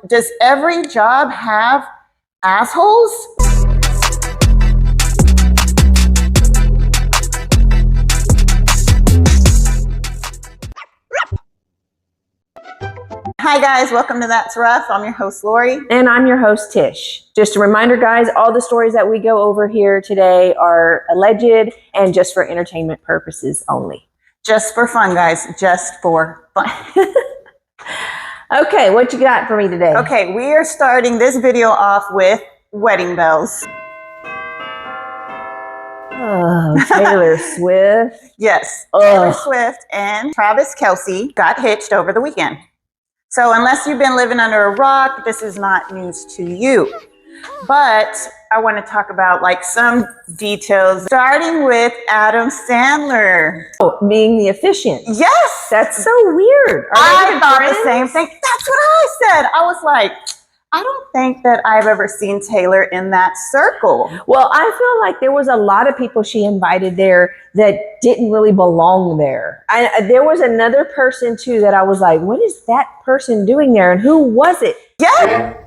does every job have assholes? Hi guys, welcome to That's Rough. I'm your host, Lori. And I'm your host, Tish. Just a reminder, guys, all the stories that we go over here today are alleged and just for entertainment purposes only. Just for fun, guys. Just for fun. Okay, what you got for me today? Okay, we are starting this video off with wedding bells. Oh, Taylor Swift. Yes, Taylor Swift and Travis Kelsey got hitched over the weekend. So unless you've been living under a rock, this is not news to you. But I want to talk about like some details, starting with Adam Sandler. Oh, being the officiant. Yes. That's so weird. I thought the same thing. That's what I said. I was like, I don't think that I've ever seen Taylor in that circle. Well, I feel like there was a lot of people she invited there that didn't really belong there. There was another person too that I was like, what is that person doing there? And who was it? Yeah.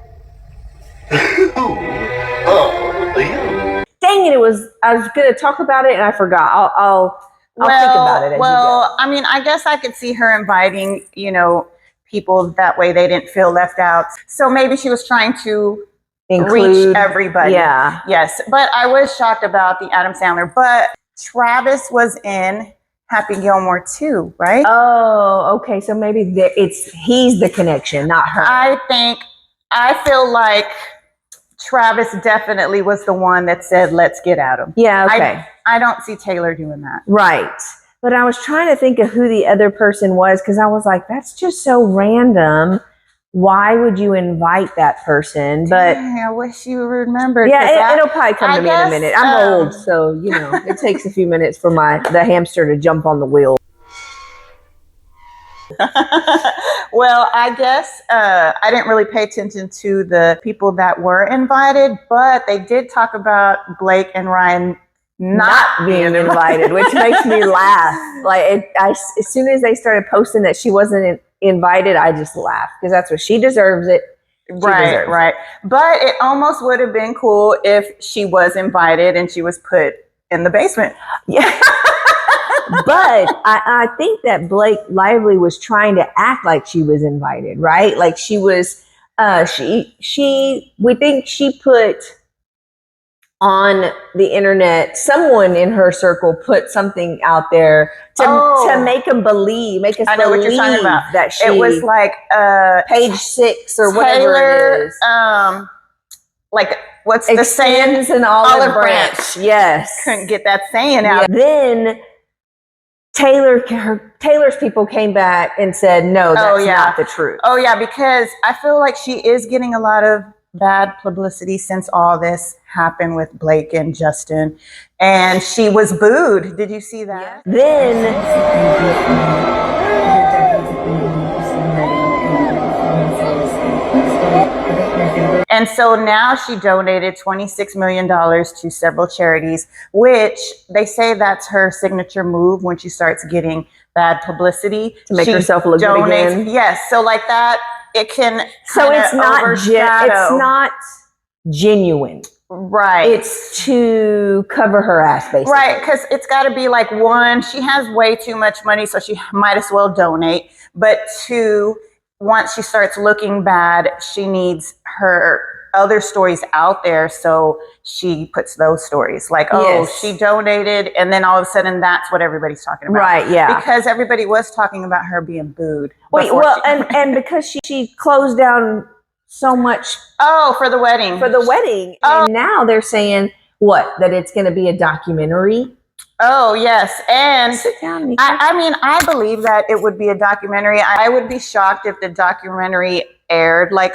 Dang it, I was going to talk about it and I forgot. I'll think about it as you go. I mean, I guess I could see her inviting, people that way they didn't feel left out. So maybe she was trying to reach everybody. Yeah. Yes. But I was shocked about the Adam Sandler. But Travis was in Happy Gilmore too, right? Oh, okay. So maybe he's the connection, not her. I feel like Travis definitely was the one that said, let's get at him. Yeah, okay. I don't see Taylor doing that. Right. But I was trying to think of who the other person was because I was like, that's just so random. Why would you invite that person? But dang, I wish you remembered. Yeah, it'll probably come to me in a minute. I'm old, so it takes a few minutes for the hamster to jump on the wheel. Well, I guess I didn't really pay attention to the people that were invited, but they did talk about Blake and Ryan not being invited, which makes me laugh. Like as soon as they started posting that she wasn't invited, I just laughed because that's what she deserves it. Right. But it almost would have been cool if she was invited and she was put in the basement. Yeah. But I think that Blake Lively was trying to act like she was invited, right? Like she was, we think she put on the internet, someone in her circle put something out there to make them believe, make us believe what you're talking about. That it was like page 6 or whatever it is. Like what's the saying? An olive branch. Yes. Couldn't get that saying out. Yeah. Then Taylor's people came back and said, no, that's not the truth. Oh yeah, because I feel like she is getting a lot of bad publicity since all this happened with Blake and Justin, and she was booed. Did you see that? And so now she donated $26 million to several charities, which they say that's her signature move when she starts getting bad publicity. To make herself look good again. Yes, so like that, it can so it's not genuine. Right. It's to cover her ass, basically. Right, because it's got to be like, one, she has way too much money, so she might as well donate. But two, once she starts looking bad, she needs her other stories out there, so she puts those stories like, she donated, and then all of a sudden that's what everybody's talking about. Right, yeah. Because everybody was talking about her being booed. And because she closed down so much. Oh, for the wedding. And now they're saying, that it's going to be a documentary? Oh, yes. And sit down, I believe that it would be a documentary. I would be shocked if the documentary aired like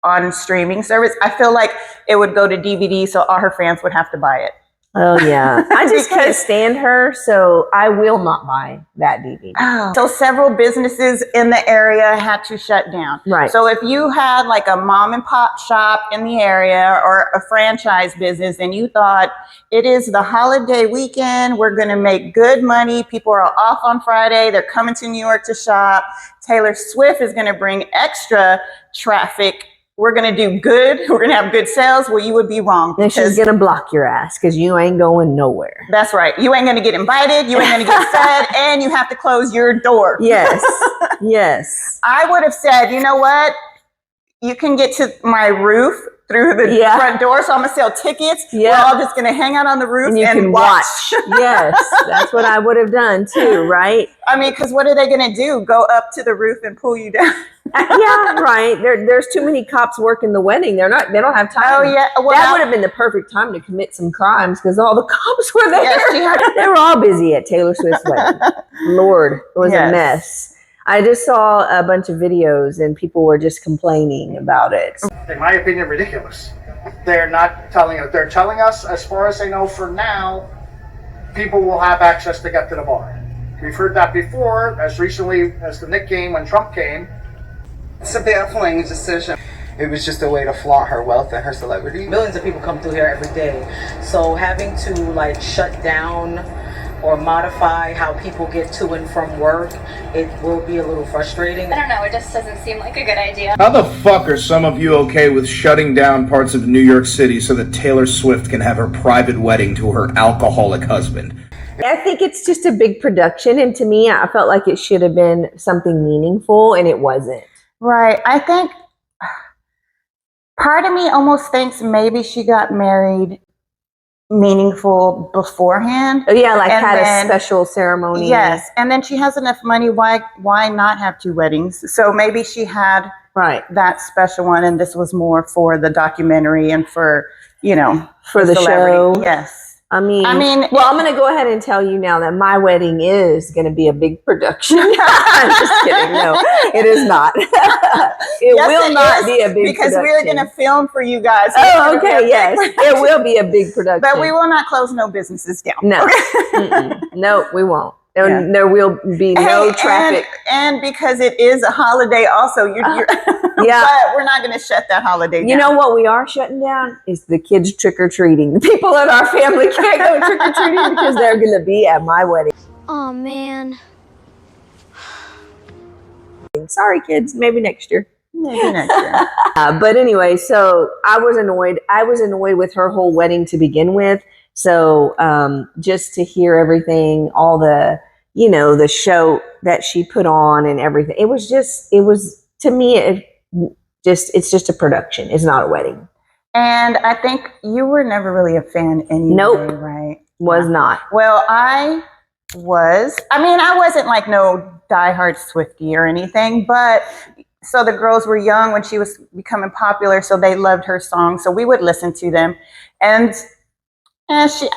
on streaming service. I feel like it would go to DVD, so all her fans would have to buy it. Oh, yeah. I just can't stand her, so I will not buy that DVD. Oh. So several businesses in the area had to shut down. Right. So if you had like a mom and pop shop in the area or a franchise business and you thought it is the holiday weekend, we're going to make good money, people are off on Friday, they're coming to New York to shop, Taylor Swift is going to bring extra traffic. We're going to do good. We're going to have good sales. Well, you would be wrong. And she's going to block your ass because you ain't going nowhere. That's right. You ain't going to get invited. You ain't going to get fed. And you have to close your door. Yes. Yes. I would have said, you know what? You can get to my roof through the front door. So I'm going to sell tickets. Yeah. We're all just going to hang out on the roof and watch. Yes. That's what I would have done too, right? I mean, because what are they going to do? Go up to the roof and pull you down? Yeah, right. There's too many cops working the wedding. They don't have time. Oh yeah, well, that would have been the perfect time to commit some crimes because all the cops were there. Yes, they were all busy at Taylor Swift's wedding. Lord, it was a mess. I just saw a bunch of videos and people were just complaining about it. In my opinion, ridiculous. They're not telling us. They're telling us, as far as they know for now, people will have access to get to the bar. We've heard that before, as recently as the Nick game when Trump came. It's a baffling decision. It was just a way to flaunt her wealth and her celebrity. Millions of people come through here every day. So having to like shut down or modify how people get to and from work, it will be a little frustrating. I don't know, it just doesn't seem like a good idea. How the fuck are some of you okay with shutting down parts of New York City so that Taylor Swift can have her private wedding to her alcoholic husband? I think it's just a big production, and to me, I felt like it should have been something meaningful, and it wasn't. Right. I think part of me almost thinks maybe she got married meaningful beforehand. Oh, yeah, like had a special ceremony. Yes. And then she has enough money. Why not have two weddings? So maybe she had that special one, and this was more for the documentary and for, for the show. Yes. I mean, well, I'm going to go ahead and tell you now that my wedding is going to be a big production. I'm just kidding. No, it is not. It will not be a big because production. we're going to film for you guys. Oh, okay. Yes. It will be a big production. But we will not close no businesses down. No. No, we won't. There will be no traffic. And because it is a holiday also, you're but we're not going to shut that holiday down. You know what we are shutting down is the kids trick-or-treating. The people in our family can't go trick-or-treating because they're going to be at my wedding. Oh, man. Sorry, kids. Maybe next year. Maybe next year. But anyway, so I was annoyed. I was annoyed with her whole wedding to begin with. So just to hear everything, all the, the show that she put on and everything, to me, it's just a production. It's not a wedding. And I think you were never really a fan anyway, nope. Right? Was not. Well, I was. I mean, I wasn't like no diehard Swiftie or anything, but so the girls were young when she was becoming popular, so they loved her songs. So we would listen to them. And she's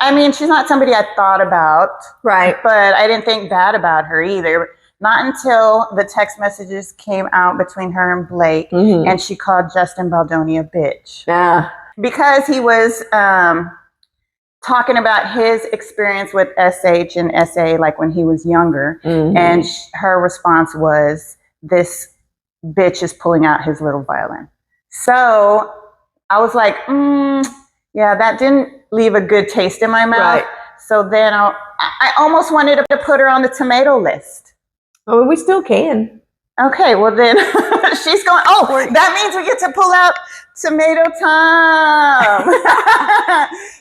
not somebody I thought about. Right. But I didn't think bad about her either. Not until the text messages came out between her and Blake, and she called Justin Baldoni a bitch. Yeah. Because he was talking about his experience with SH and SA, like when he was younger. And her response was, this bitch is pulling out his little violin. So I was like, yeah, that didn't leave a good taste in my mouth. Right. So then I almost wanted to put her on the tomato list. Oh, we still can. Okay, well then she's going, that means we get to pull out Tomato Tom.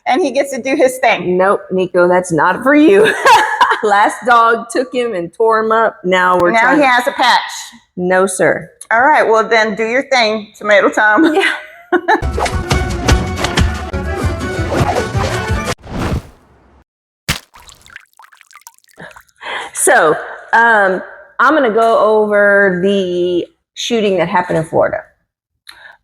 And he gets to do his thing. Nope, Nico, that's not for you. Last dog took him and tore him up. Now he has a patch. No, sir. All right, well then do your thing, Tomato Tom. Yeah. So, I'm going to go over the shooting that happened in Florida.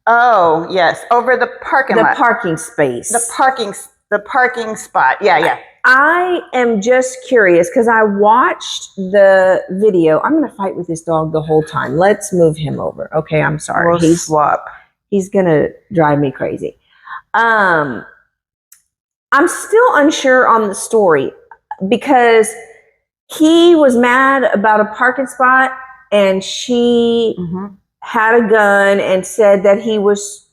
Oh, yes. Over the parking lot. The parking space. The parking spot. Yeah. I am just curious because I watched the video. I'm going to fight with this dog the whole time. Let's move him over. Okay, I'm sorry. We'll swap. He's going to drive me crazy. I'm still unsure on the story because he was mad about a parking spot and she had a gun and said that he was,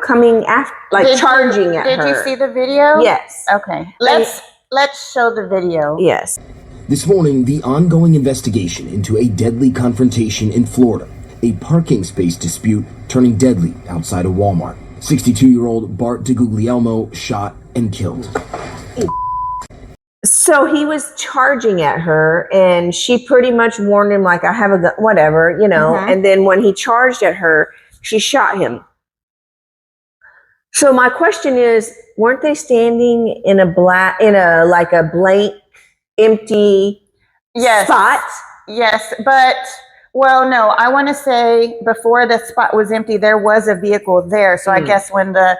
coming after, charging at her. Did you see the video? Yes. Okay. Let's show the video. Yes. This morning, the ongoing investigation into a deadly confrontation in Florida, a parking space dispute turning deadly outside a Walmart. 62-year-old Bart DeGuglielmo shot and killed. So he was charging at her, and she pretty much warned him, like, I have a gun, whatever, you know. And then when he charged at her, she shot him. So my question is, weren't they standing in a blank, empty spot? Yes, but well, no, I want to say before the spot was empty, there was a vehicle there. So I guess when the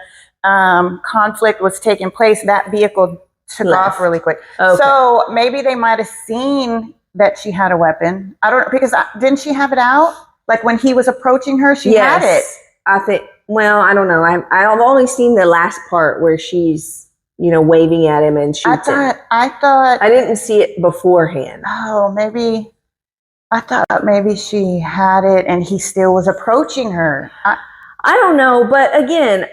conflict was taking place, that vehicle took off really quick. Okay. So maybe they might have seen that she had a weapon. I don't know, because didn't she have it out? Like when he was approaching her, she had it. I think, well, I don't know. I've only seen the last part where she's, you know, waving at him and shoots him. I thought I didn't see it beforehand. Oh, maybe I thought maybe she had it and he still was approaching her. I don't know, but again,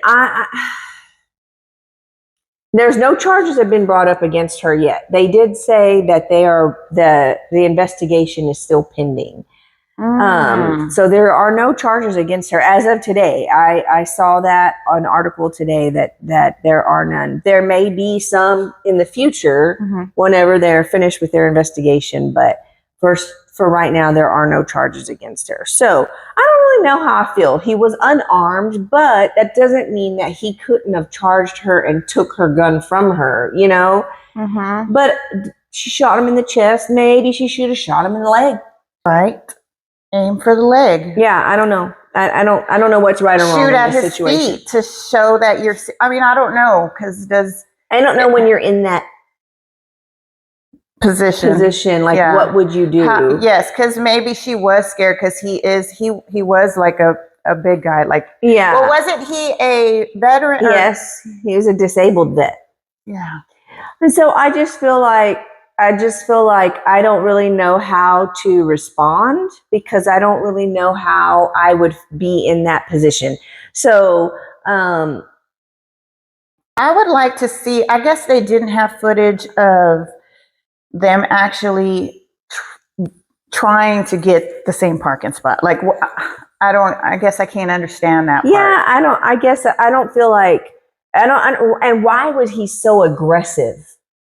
there's no charges have been brought up against her yet. They did say that the investigation is still pending. So there are no charges against her as of today. I saw that an article today that there are none. There may be some in the future whenever they're finished with their investigation, but for right now, there are no charges against her. So I don't really know how I feel. He was unarmed, but that doesn't mean that he couldn't have charged her and took her gun from her, you know? But she shot him in the chest. Maybe she should have shot him in the leg. Right. Aim for the leg. Yeah, I don't know. I don't know what's right or wrong Shoot in at this his situation. feet to show that you're. I mean, I don't know, because I don't know when you're in that position. Like, what would you do? Yes, because maybe she was scared because he was like a big guy. Like, well, wasn't he a veteran? Yes, he was a disabled vet. Yeah. And so I just feel like I don't really know how to respond because I don't really know how I would be in that position. So I would like to see, I guess they didn't have footage of them actually trying to get the same parking spot. Like, I guess I can't understand that part. Yeah, I don't feel like, and why was he so aggressive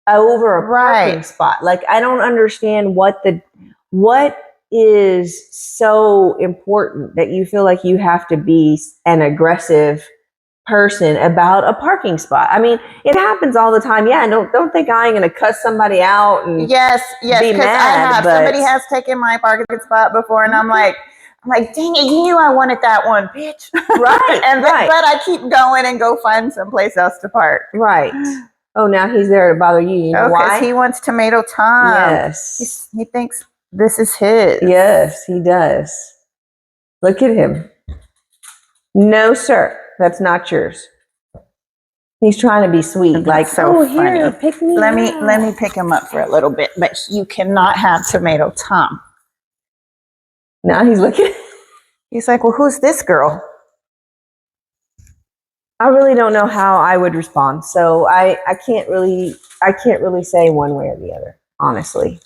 over a parking spot? Like, I don't understand what is so important that you feel like you have to be an aggressive person about a parking spot. I mean, it happens all the time. Yeah, don't think I ain't gonna cuss somebody out and yes, be because mad. Somebody has taken my parking spot before, and I'm like, dang it, you knew I wanted that one, bitch. Right. But I keep going and go find someplace else to park. Right. Oh, now he's there to bother you. You know why? He wants Tomato Tom. Yes. He thinks this is his. Yes, he does. Look at him. No, sir. That's not yours. He's trying to be sweet. Like, so funny. Here, pick me Let up. me pick him up for a little bit. But you cannot have Tomato Tom. Now he's looking. He's like, well, who's this girl? I really don't know how I would respond. So I can't really say one way or the other, honestly.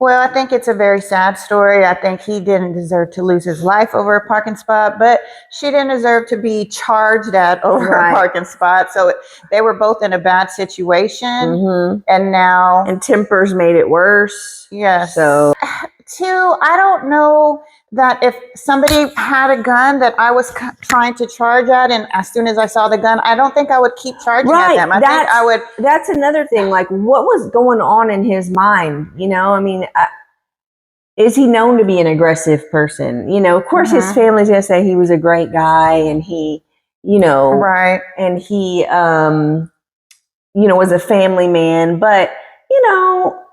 Well, I think it's a very sad story. I think he didn't deserve to lose his life over a parking spot, but she didn't deserve to be charged at over a parking spot. So they were both in a bad situation. And now... And tempers made it worse. Yes. So... Two, I don't know that if somebody had a gun that I was trying to charge at, and as soon as I saw the gun, I don't think I would keep charging at them. I think I would. That's another thing. Like, what was going on in his mind? You know, I mean, is he known to be an aggressive person? You know, of course, his family's gonna say he was a great guy, and he, you know, and he, you know, was a family man, but you know.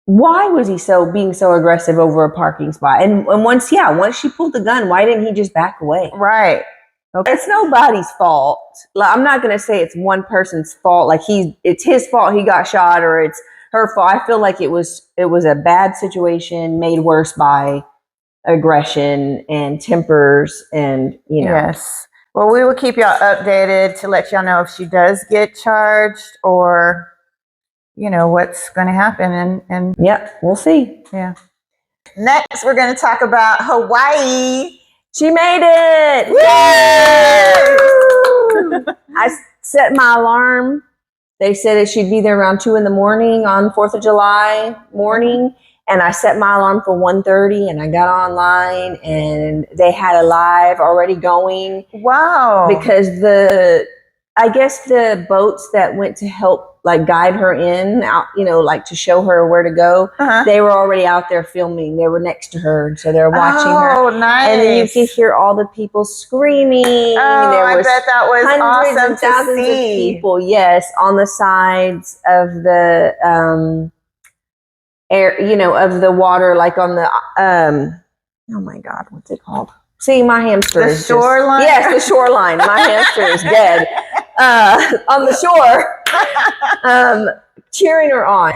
Why was he being so aggressive over a parking spot? And once she pulled the gun, why didn't he just back away? Right. Okay. It's nobody's fault. Like, I'm not going to say it's one person's fault. Like it's his fault he got shot, or it's her fault. I feel like it was a bad situation made worse by aggression and tempers, and you know. Yes. Well, we will keep y'all updated to let y'all know if she does get charged or what's going to happen. And Yep, we'll see. yeah. Next, we're going to talk about Hawaii. She made it! Yay! I set my alarm. They said that she'd be there around 2 a.m. on 4th of July morning. And I set my alarm for 1:30 and I got online and they had a live already going. Wow. Because I guess the boats that went to help guide her out, to show her where to go, they were already out there filming. They were next to her. So they're watching her. Oh, nice. And then you could hear all the people screaming. Oh, there I bet that was hundreds awesome and thousands to of see. people, yes, on the sides of the of the water, on the oh my God, what's it called? See, my hamster The is shoreline? Yes, the shoreline. My hamster is dead. On the shore, cheering her on.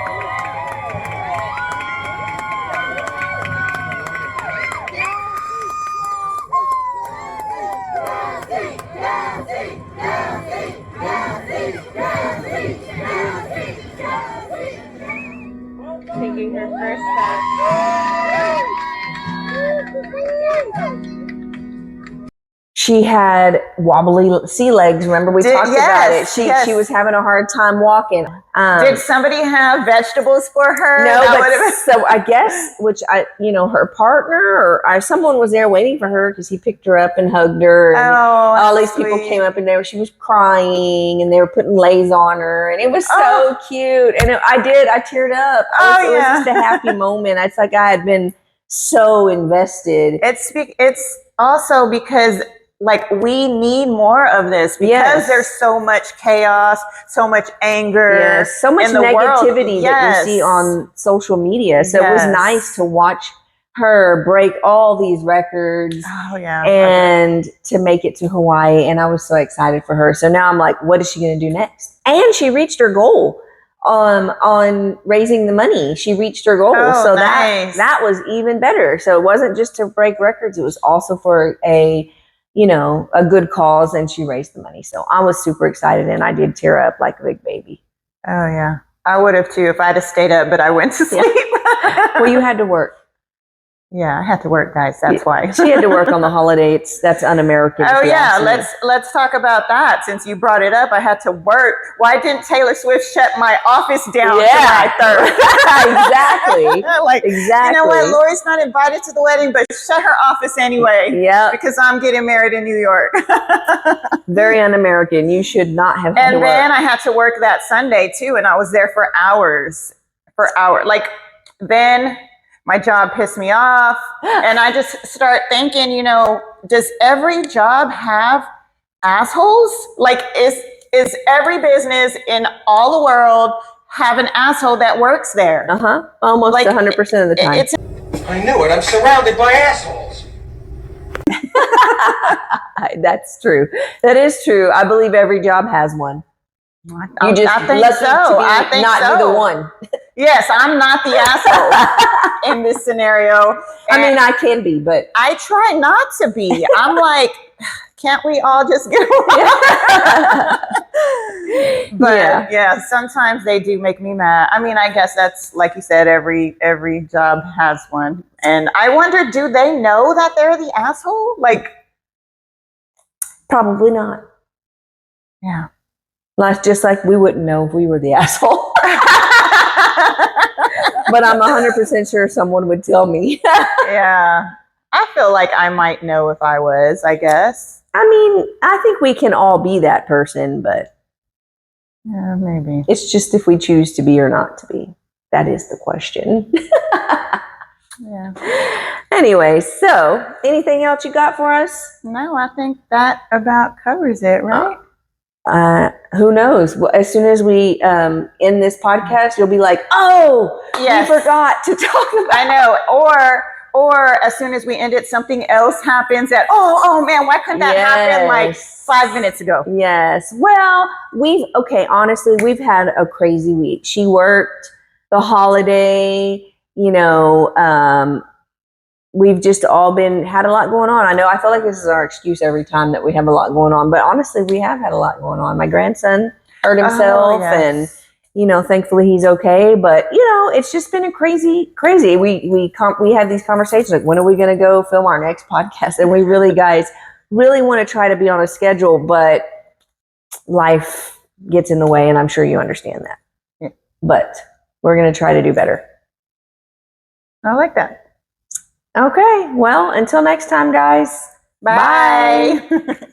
Taking her first step. She had wobbly sea legs. Remember we talked about it. She was having a hard time walking. Did somebody have vegetables for her? No, so I guess, her partner or someone was there waiting for her because he picked her up and hugged her. And all these people came up and she was crying and they were putting lays on her and it was so cute. And I teared up. It was just a happy moment. It's like I had been so invested. It's also because we need more of this because there's so much chaos, so much anger, so much in the negativity world. that you see on social media. So it was nice to watch her break all these records and to make it to Hawaii. And I was so excited for her. So now I'm like, what is she going to do next? And she reached her goal on raising the money. She reached her goal. So nice. that was even better. So it wasn't just to break records. It was also for a good cause, and she raised the money. So I was super excited and I did tear up like a big baby. Oh yeah. I would have too if I'd have stayed up, but I went to sleep. Well, you had to work. Yeah, I had to work, guys. That's why. She had to work on the holidays. That's un-American. Oh yeah, let's talk about that. Since you brought it up, I had to work. Why didn't Taylor Swift shut my office down July 3rd? Exactly. Exactly. You know what? Lori's not invited to the wedding, but shut her office anyway. Yeah. Because I'm getting married in New York. Very un-American. You should not have had to work. And then I had to work that Sunday too, and I was there for hours. Then my job pissed me off, and I just start thinking, does every job have assholes? Is every business in all the world have an asshole that works there? Almost 100% of the time. I knew it. I'm surrounded by assholes. That's true. That is true. I believe every job has one. I think so. I think not be the one. Yes, I'm not the asshole in this scenario. I mean, I can be, but I try not to be. I'm like, can't we all just get along? But sometimes they do make me mad. I mean, I guess that's like you said, every job has one. And I wonder, do they know that they're the asshole? Probably not. Yeah. Just like we wouldn't know if we were the asshole. But I'm 100% sure someone would tell me. Yeah. I feel like I might know if I was, I guess. I mean, I think we can all be that person, but yeah, maybe. It's just if we choose to be or not to be. That is the question. Yeah. Anyway, so anything else you got for us? No, I think that about covers it, right? Who knows? Well, as soon as we end this podcast, you'll be like, "Oh, yes, we forgot to talk about." I know. Or as soon as we end it, something else happens that oh man, why couldn't that happen like 5 minutes ago? Yes. Well, honestly, we've had a crazy week. She worked the holiday. We've just all had a lot going on. I know I feel like this is our excuse every time that we have a lot going on, but honestly, we have had a lot going on. My grandson hurt himself thankfully he's okay. But it's just been a crazy. We had these conversations like, when are we going to go film our next podcast? And we really, guys, really want to try to be on a schedule, but life gets in the way, and I'm sure you understand that. Yeah. But we're going to try to do better. I like that. Okay. Well, until next time, guys. Bye.